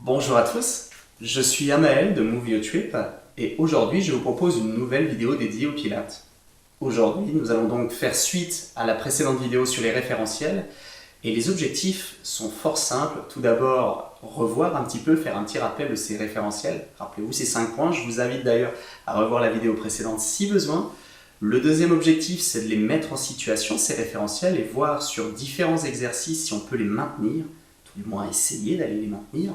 Bonjour à tous, je suis Amael de Move Your Trip et aujourd'hui je vous propose une nouvelle vidéo dédiée aux pilates. Aujourd'hui nous allons donc faire suite à la précédente vidéo sur les référentiels et les objectifs sont fort simples. Tout d'abord, revoir un petit peu, faire un petit rappel de ces référentiels. Rappelez-vous ces 5 points, je vous invite d'ailleurs à revoir la vidéo précédente si besoin. Le deuxième objectif, c'est de les mettre en situation, ces référentiels, et voir sur différents exercices si on peut les maintenir, tout du moins essayer d'aller les maintenir.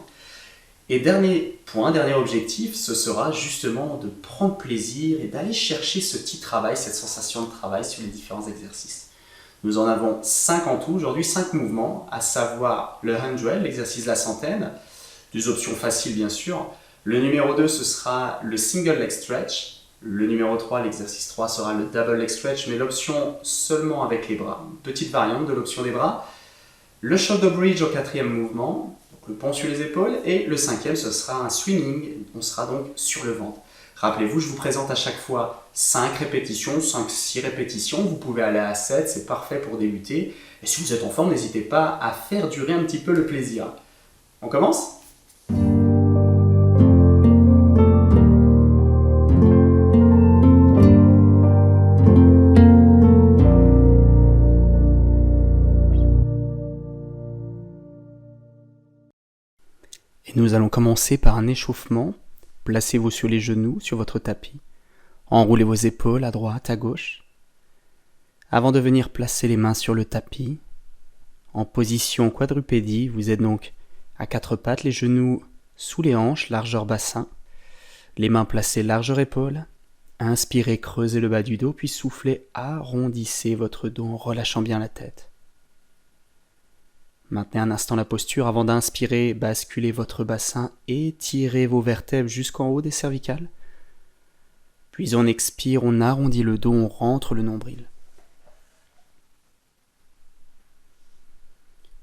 Et dernier point, dernier objectif, ce sera justement de prendre plaisir et d'aller chercher ce petit travail, cette sensation de travail sur les différents exercices. Nous en avons 5 en tout, aujourd'hui 5 mouvements, à savoir le 100, l'exercice de la centaine, des options faciles bien sûr. Le numéro 2, ce sera le single leg stretch. Le numéro 3, l'exercice 3, sera le double leg stretch, mais l'option seulement avec les bras. Une petite variante de l'option des bras. Le shoulder bridge au 4e mouvement, donc le pont sur les épaules. Et le 5e, ce sera un swimming, on sera donc sur le ventre. Rappelez-vous, je vous présente à chaque fois 5 répétitions, 5-6 répétitions. Vous pouvez aller à 7, c'est parfait pour débuter. Et si vous êtes en forme, n'hésitez pas à faire durer un petit peu le plaisir. On commence ? Et nous allons commencer par un échauffement. Placez-vous sur les genoux, sur votre tapis. Enroulez vos épaules à droite, à gauche. Avant de venir placer les mains sur le tapis, en position quadrupédie, vous êtes donc à 4 pattes, les genoux sous les hanches, largeur bassin. Les mains placées largeur épaule. Inspirez, creusez le bas du dos, puis soufflez, arrondissez votre dos en relâchant bien la tête. Maintenez un instant la posture avant d'inspirer, basculez votre bassin, étirez vos vertèbres jusqu'en haut des cervicales. Puis on expire, on arrondit le dos, on rentre le nombril.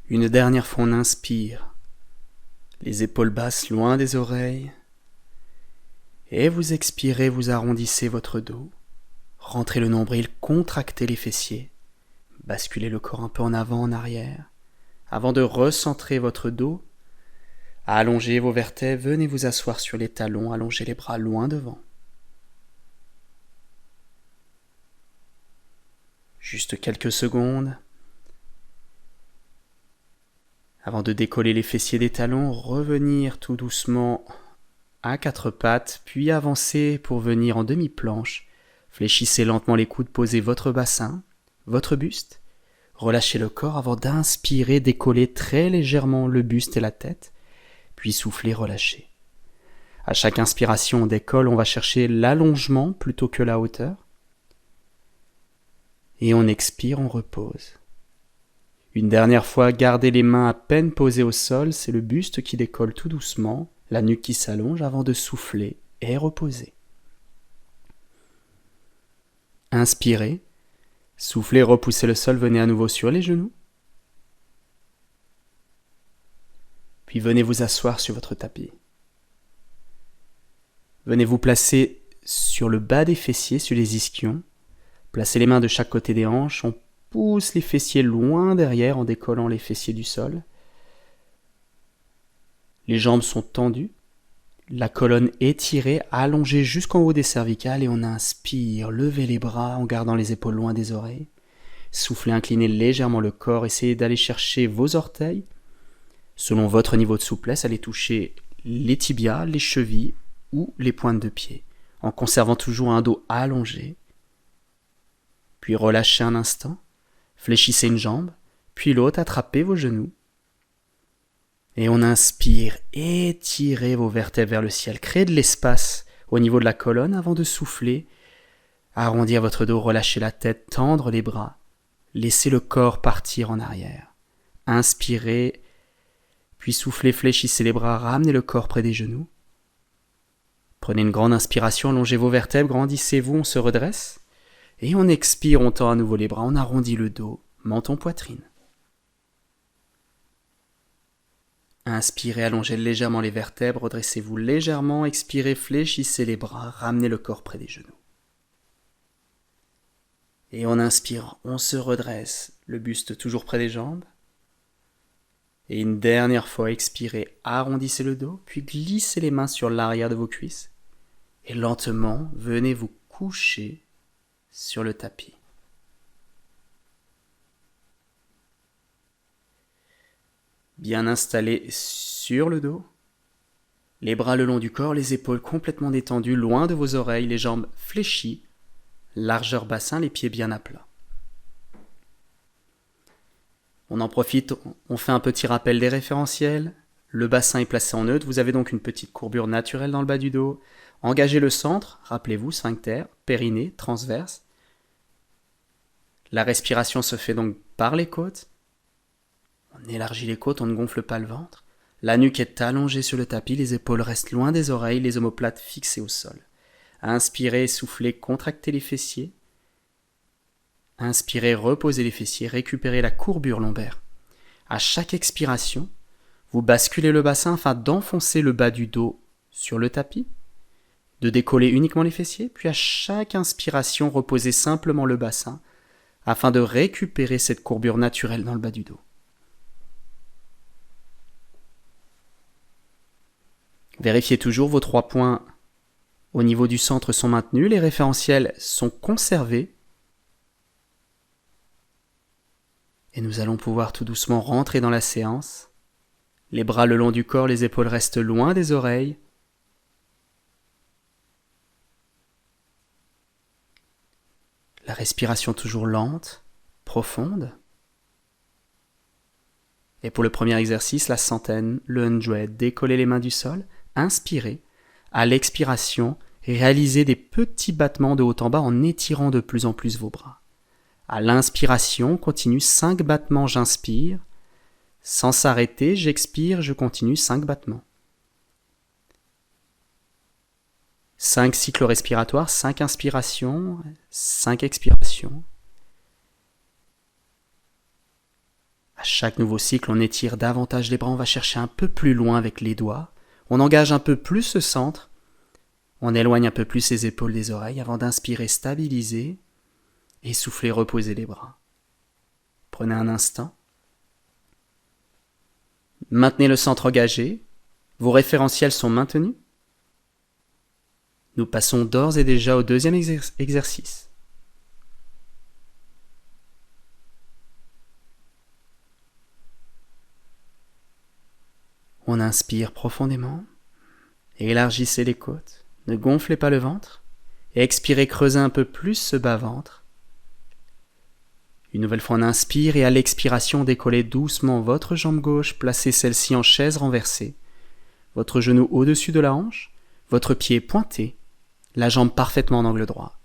Une dernière fois, on inspire, les épaules basses loin des oreilles. Et vous expirez, vous arrondissez votre dos, rentrez le nombril, contractez les fessiers, basculez le corps un peu en avant, en arrière. Avant de recentrer votre dos, allongez vos vertèbres, venez vous asseoir sur les talons, allongez les bras loin devant. Juste quelques secondes. Avant de décoller les fessiers des talons, revenir tout doucement à 4 pattes, puis avancer pour venir en demi-planche. Fléchissez lentement les coudes, posez votre bassin, votre buste. Relâchez le corps avant d'inspirer, décoller très légèrement le buste et la tête, puis soufflez, relâchez. À chaque inspiration, on décolle, on va chercher l'allongement plutôt que la hauteur. Et on expire, on repose. Une dernière fois, gardez les mains à peine posées au sol, c'est le buste qui décolle tout doucement, la nuque qui s'allonge avant de souffler et reposer. Inspirez. Soufflez, repoussez le sol, venez à nouveau sur les genoux. Puis venez vous asseoir sur votre tapis. Venez vous placer sur le bas des fessiers, sur les ischions. Placez les mains de chaque côté des hanches. On pousse les fessiers loin derrière en décollant les fessiers du sol. Les jambes sont tendues. La colonne étirée, allongée jusqu'en haut des cervicales et on inspire, levez les bras en gardant les épaules loin des oreilles. Soufflez, inclinez légèrement le corps, essayez d'aller chercher vos orteils. Selon votre niveau de souplesse, allez toucher les tibias, les chevilles ou les pointes de pied, en conservant toujours un dos allongé. Puis relâchez un instant, fléchissez une jambe, puis l'autre, attrapez vos genoux. Et on inspire, étirez vos vertèbres vers le ciel, créez de l'espace au niveau de la colonne avant de souffler, arrondir votre dos, relâchez la tête, tendre les bras, laissez le corps partir en arrière. Inspirez, puis soufflez, fléchissez les bras, ramenez le corps près des genoux. Prenez une grande inspiration, allongez vos vertèbres, grandissez-vous, on se redresse. Et on expire, on tend à nouveau les bras, on arrondit le dos, menton, poitrine. Inspirez, allongez légèrement les vertèbres, redressez-vous légèrement, expirez, fléchissez les bras, ramenez le corps près des genoux. Et on inspire, on se redresse, le buste toujours près des jambes. Et une dernière fois, expirez, arrondissez le dos, puis glissez les mains sur l'arrière de vos cuisses. Et lentement, venez vous coucher sur le tapis. Bien installé sur le dos, les bras le long du corps, les épaules complètement détendues, loin de vos oreilles, les jambes fléchies, largeur bassin, les pieds bien à plat. On en profite, on fait un petit rappel des référentiels. Le bassin est placé en neutre, vous avez donc une petite courbure naturelle dans le bas du dos. Engagez le centre, rappelez-vous, sphincter, périnée, transverse. La respiration se fait donc par les côtes. On élargit les côtes, on ne gonfle pas le ventre. La nuque est allongée sur le tapis, les épaules restent loin des oreilles, les omoplates fixées au sol. Inspirez, soufflez, contractez les fessiers. Inspirez, reposez les fessiers, récupérez la courbure lombaire. À chaque expiration, vous basculez le bassin afin d'enfoncer le bas du dos sur le tapis, de décoller uniquement les fessiers, puis à chaque inspiration, reposez simplement le bassin afin de récupérer cette courbure naturelle dans le bas du dos. Vérifiez toujours vos 3 points au niveau du centre sont maintenus, les référentiels sont conservés. Et nous allons pouvoir tout doucement rentrer dans la séance. Les bras le long du corps, les épaules restent loin des oreilles. La respiration toujours lente, profonde. Et pour le premier exercice, la centaine, le 100, décollez les mains du sol, inspirez. À l'expiration, réalisez des petits battements de haut en bas en étirant de plus en plus vos bras. À l'inspiration, continue 5 battements, j'inspire. Sans s'arrêter, j'expire, je continue 5 battements. 5 cycles respiratoires, 5 inspirations, 5 expirations. À chaque nouveau cycle, on étire davantage les bras, on va chercher un peu plus loin avec les doigts. On engage un peu plus ce centre. On éloigne un peu plus les épaules des oreilles avant d'inspirer, stabiliser. Et soufflez, reposez les bras. Prenez un instant. Maintenez le centre engagé. Vos référentiels sont maintenus. Nous passons d'ores et déjà au deuxième exercice. On inspire profondément. Élargissez les côtes. Ne gonflez pas le ventre. Et expirez, creusez un peu plus ce bas-ventre. Une nouvelle fois, on inspire et à l'expiration, décollez doucement votre jambe gauche, placez celle-ci en chaise renversée. Votre genou au-dessus de la hanche, votre pied pointé, la jambe parfaitement en angle droit.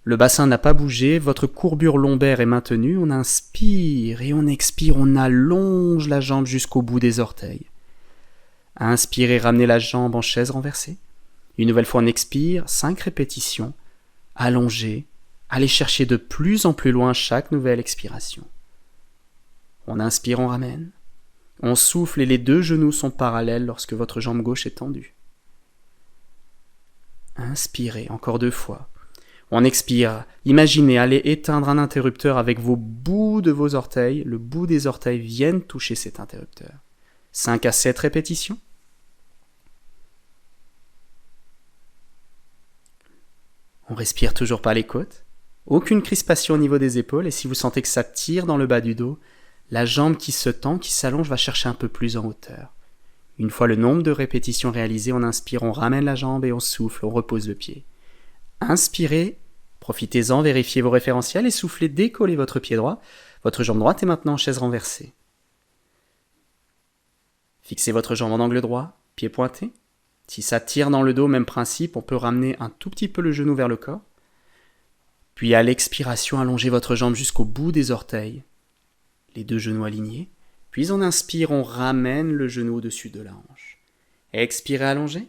Le bassin n'a pas bougé, votre courbure lombaire est maintenue. On inspire et on expire, on allonge la jambe jusqu'au bout des orteils. Inspirez, ramenez la jambe en chaise renversée. Une nouvelle fois, on expire, 5 répétitions, allongez. Allez chercher de plus en plus loin chaque nouvelle expiration. On inspire, on ramène. On souffle et les 2 genoux sont parallèles lorsque votre jambe gauche est tendue. Inspirez, encore 2 fois. On expire. Imaginez aller éteindre un interrupteur avec vos bouts de vos orteils. Le bout des orteils viennent toucher cet interrupteur. 5 à 7 répétitions. On respire toujours par les côtes. Aucune crispation au niveau des épaules, et si vous sentez que ça tire dans le bas du dos, la jambe qui se tend, qui s'allonge, va chercher un peu plus en hauteur. Une fois le nombre de répétitions réalisées, on inspire, on ramène la jambe et on souffle, on repose le pied. Inspirez, profitez-en, vérifiez vos référentiels et soufflez, décollez votre pied droit. Votre jambe droite est maintenant en chaise renversée. Fixez votre jambe en angle droit, pied pointé. Si ça tire dans le dos, même principe, on peut ramener un tout petit peu le genou vers le corps. Puis à l'expiration, allongez votre jambe jusqu'au bout des orteils. Les 2 genoux alignés. Puis on inspire, on ramène le genou au-dessus de la hanche. Expirez, allongez.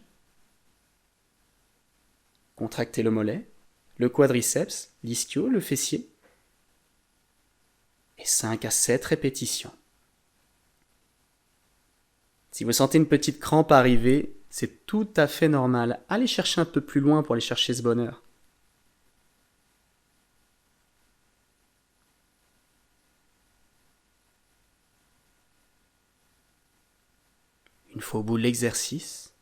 Contractez le mollet, le quadriceps, l'ischio, le fessier. Et 5 à 7 répétitions. Si vous sentez une petite crampe arriver, c'est tout à fait normal. Allez chercher un peu plus loin pour aller chercher ce bonheur. Une fois au bout de l'exercice,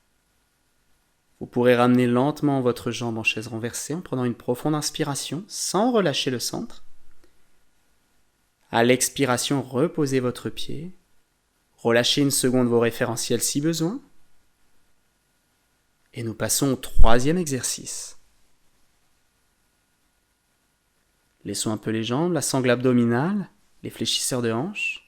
vous pourrez ramener lentement votre jambe en chaise renversée en prenant une profonde inspiration sans relâcher le centre. À l'expiration, reposez votre pied. Relâchez une seconde vos référentiels si besoin. Et nous passons au troisième exercice. Laissons un peu les jambes, la sangle abdominale, les fléchisseurs de hanches.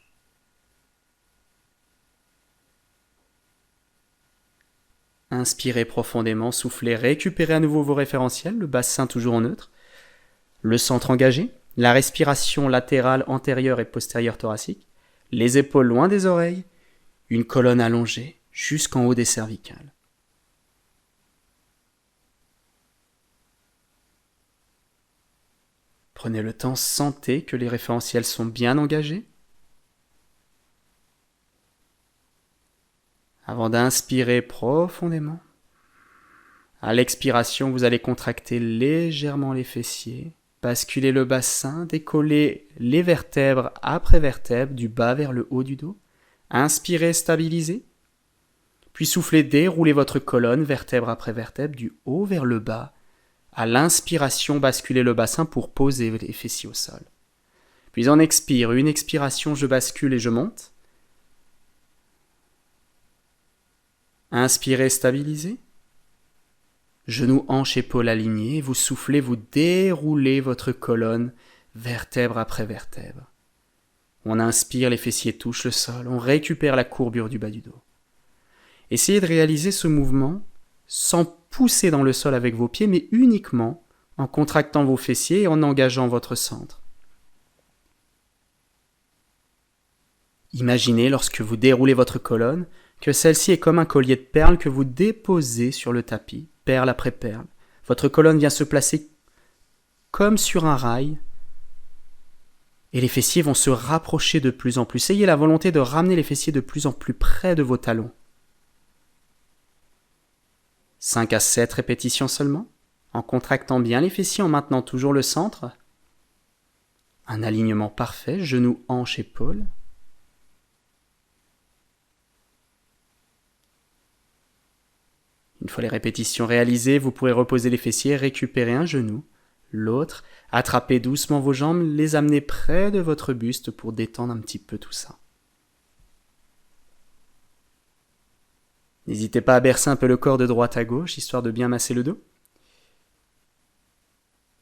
Inspirez profondément, soufflez, récupérez à nouveau vos référentiels, le bassin toujours en neutre, le centre engagé, la respiration latérale antérieure et postérieure thoracique, les épaules loin des oreilles, une colonne allongée jusqu'en haut des cervicales. Prenez le temps, sentez que les référentiels sont bien engagés. Avant d'inspirer profondément, à l'expiration, vous allez contracter légèrement les fessiers, basculer le bassin, décoller les vertèbres après vertèbres du bas vers le haut du dos. Inspirez, stabilisez. Puis soufflez, déroulez votre colonne vertèbre après vertèbre du haut vers le bas. À l'inspiration, basculez le bassin pour poser les fessiers au sol. Puis on expire, une expiration, je bascule et je monte. Inspirez, stabilisez. Genoux, hanches, épaules alignées. Vous soufflez, vous déroulez votre colonne vertèbre après vertèbre. On inspire, les fessiers touchent le sol. On récupère la courbure du bas du dos. Essayez de réaliser ce mouvement sans pousser dans le sol avec vos pieds, mais uniquement en contractant vos fessiers et en engageant votre centre. Imaginez, lorsque vous déroulez votre colonne, que celle-ci est comme un collier de perles que vous déposez sur le tapis, perle après perle. Votre colonne vient se placer comme sur un rail, et les fessiers vont se rapprocher de plus en plus. Ayez la volonté de ramener les fessiers de plus en plus près de vos talons. 5 à 7 répétitions seulement, en contractant bien les fessiers, en maintenant toujours le centre. Un alignement parfait, genoux, hanches, épaules. Une fois les répétitions réalisées, vous pourrez reposer les fessiers, récupérer un genou, l'autre, attraper doucement vos jambes, les amener près de votre buste pour détendre un petit peu tout ça. N'hésitez pas à bercer un peu le corps de droite à gauche, histoire de bien masser le dos.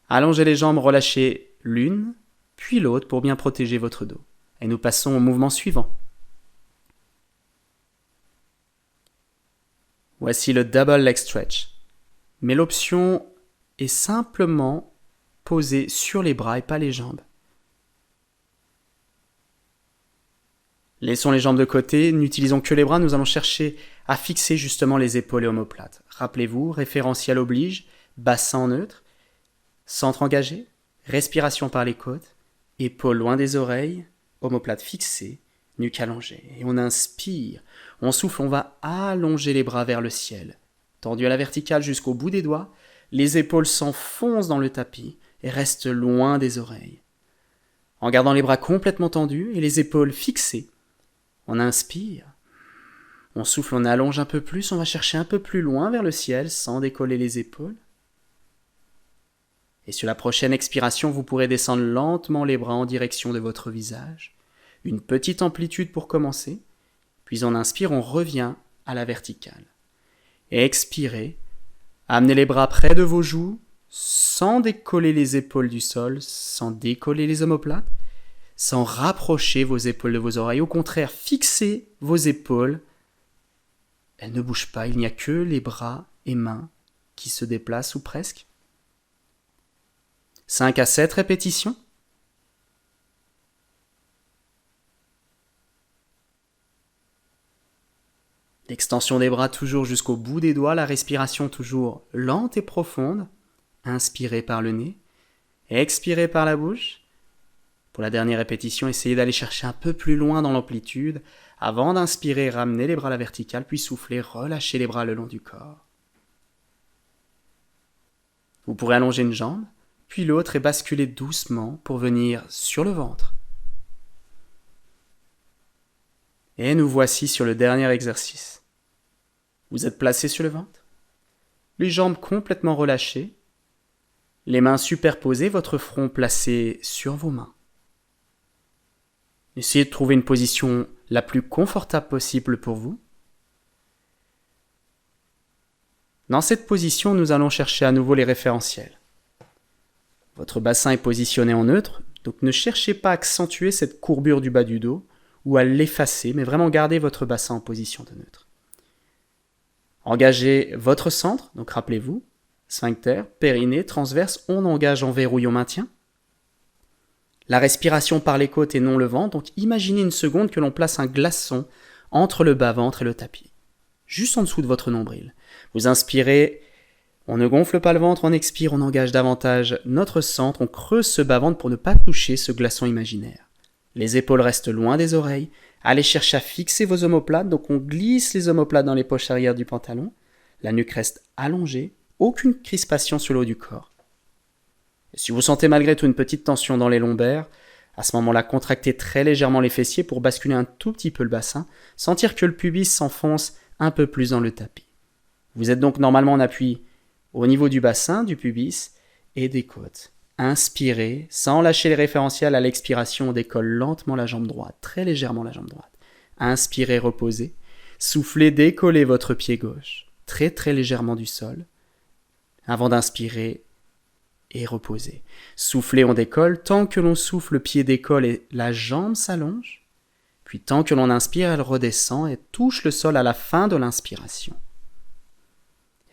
Allongez les jambes, relâchez l'une, puis l'autre pour bien protéger votre dos. Et nous passons au mouvement suivant. Voici le double leg stretch. Mais l'option est simplement posée sur les bras et pas les jambes. Laissons les jambes de côté, n'utilisons que les bras, nous allons chercher à fixer justement les épaules et omoplates. Rappelez-vous, référentiel oblige, bassin neutre, centre engagé, respiration par les côtes, épaules loin des oreilles, omoplate fixée, nuque allongée. Et on inspire, on souffle, on va allonger les bras vers le ciel. Tendu à la verticale jusqu'au bout des doigts, les épaules s'enfoncent dans le tapis et restent loin des oreilles. En gardant les bras complètement tendus et les épaules fixées, on inspire, on souffle, on allonge un peu plus, on va chercher un peu plus loin vers le ciel sans décoller les épaules. Et sur la prochaine expiration, vous pourrez descendre lentement les bras en direction de votre visage. Une petite amplitude pour commencer, puis on inspire, on revient à la verticale. Et expirez, amenez les bras près de vos joues, sans décoller les épaules du sol, sans décoller les omoplates, sans rapprocher vos épaules de vos oreilles. Au contraire, fixez vos épaules. Elles ne bougent pas, il n'y a que les bras et mains qui se déplacent ou presque. 5 à 7 répétitions. L'extension des bras toujours jusqu'au bout des doigts, la respiration toujours lente et profonde. Inspirez par le nez, expirez par la bouche. Pour la dernière répétition, essayez d'aller chercher un peu plus loin dans l'amplitude. Avant d'inspirer, ramenez les bras à la verticale, puis soufflez, relâchez les bras le long du corps. Vous pourrez allonger une jambe, puis l'autre et basculer doucement pour venir sur le ventre. Et nous voici sur le dernier exercice. Vous êtes placé sur le ventre, les jambes complètement relâchées, les mains superposées, votre front placé sur vos mains. Essayez de trouver une position la plus confortable possible pour vous. Dans cette position, nous allons chercher à nouveau les référentiels. Votre bassin est positionné en neutre, donc ne cherchez pas à accentuer cette courbure du bas du dos ou à l'effacer, mais vraiment gardez votre bassin en position de neutre. Engagez votre centre, donc rappelez-vous, sphincter, périnée, transverse, on engage, on verrouille, on maintient. La respiration par les côtes et non le ventre, donc imaginez une seconde que l'on place un glaçon entre le bas-ventre et le tapis, juste en dessous de votre nombril. Vous inspirez, on ne gonfle pas le ventre, on expire, on engage davantage notre centre, on creuse ce bas-ventre pour ne pas toucher ce glaçon imaginaire. Les épaules restent loin des oreilles, allez chercher à fixer vos omoplates, donc on glisse les omoplates dans les poches arrière du pantalon, la nuque reste allongée, aucune crispation sur le haut du corps. Et si vous sentez malgré tout une petite tension dans les lombaires, à ce moment-là, contractez très légèrement les fessiers pour basculer un tout petit peu le bassin, sentir que le pubis s'enfonce un peu plus dans le tapis. Vous êtes donc normalement en appui au niveau du bassin, du pubis et des côtes. Inspirez, sans lâcher les référentiels à l'expiration, on décolle lentement la jambe droite, très légèrement la jambe droite. Inspirez, reposez. Soufflez, décollez votre pied gauche, très très légèrement du sol, avant d'inspirer et reposer. Soufflez, on décolle. Tant que l'on souffle, le pied décolle et la jambe s'allonge. Puis tant que l'on inspire, elle redescend et touche le sol à la fin de l'inspiration.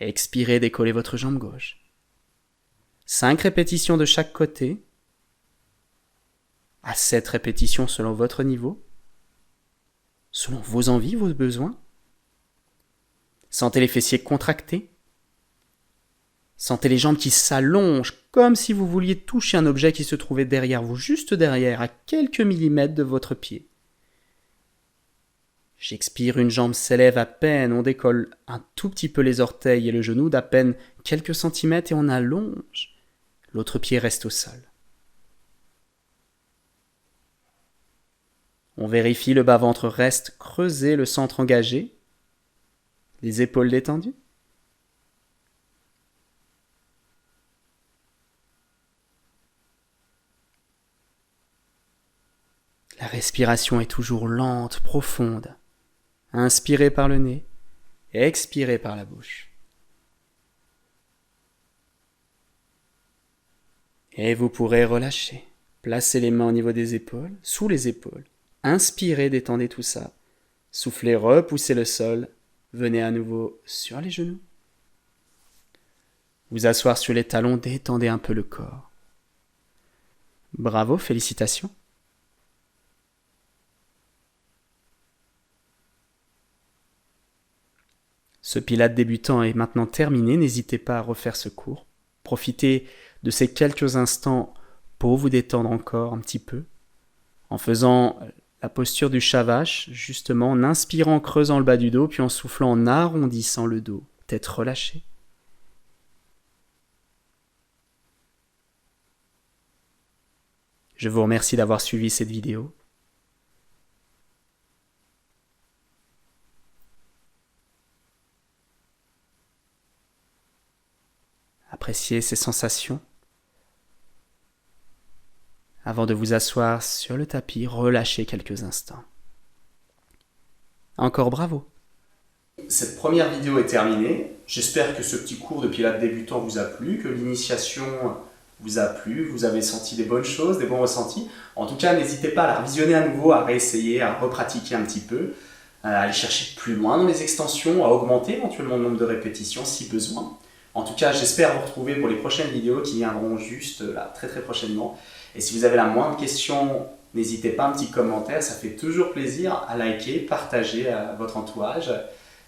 Expirez, décollez votre jambe gauche. 5 répétitions de chaque côté, à 7 répétitions selon votre niveau, selon vos envies, vos besoins. Sentez les fessiers contractés. Sentez les jambes qui s'allongent comme si vous vouliez toucher un objet qui se trouvait derrière vous, juste derrière, à quelques millimètres de votre pied. J'expire, une jambe s'élève à peine, on décolle un tout petit peu les orteils et le genou d'à peine quelques centimètres et on allonge. L'autre pied reste au sol. On vérifie, le bas-ventre reste creusé, le centre engagé, les épaules détendues. La respiration est toujours lente, profonde. Inspirez par le nez, expirez par la bouche. Et vous pourrez relâcher. Placez les mains au niveau des épaules, sous les épaules. Inspirez, détendez tout ça. Soufflez, repoussez le sol. Venez à nouveau sur les genoux. Vous asseoir sur les talons, détendez un peu le corps. Bravo, félicitations. Ce Pilates débutant est maintenant terminé, n'hésitez pas à refaire ce cours. Profitez de ces quelques instants pour vous détendre encore un petit peu, en faisant la posture du Shavash, justement en inspirant, en creusant le bas du dos, puis en soufflant, en arrondissant le dos, tête relâchée. Je vous remercie d'avoir suivi cette vidéo. Appréciez ces sensations. Avant de vous asseoir sur le tapis, relâchez quelques instants. Encore bravo. Cette première vidéo est terminée. J'espère que ce petit cours de Pilates débutant vous a plu, que l'initiation vous a plu, vous avez senti des bonnes choses, des bons ressentis. En tout cas, n'hésitez pas à la revisionner à nouveau, à réessayer, à repratiquer un petit peu, à aller chercher plus loin dans les extensions, à augmenter éventuellement le nombre de répétitions si besoin. En tout cas, j'espère vous retrouver pour les prochaines vidéos qui viendront juste là, très très prochainement. Et si vous avez la moindre question, n'hésitez pas, un petit commentaire, ça fait toujours plaisir à liker, partager à votre entourage.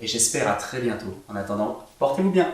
Et j'espère à très bientôt. En attendant, portez-vous bien.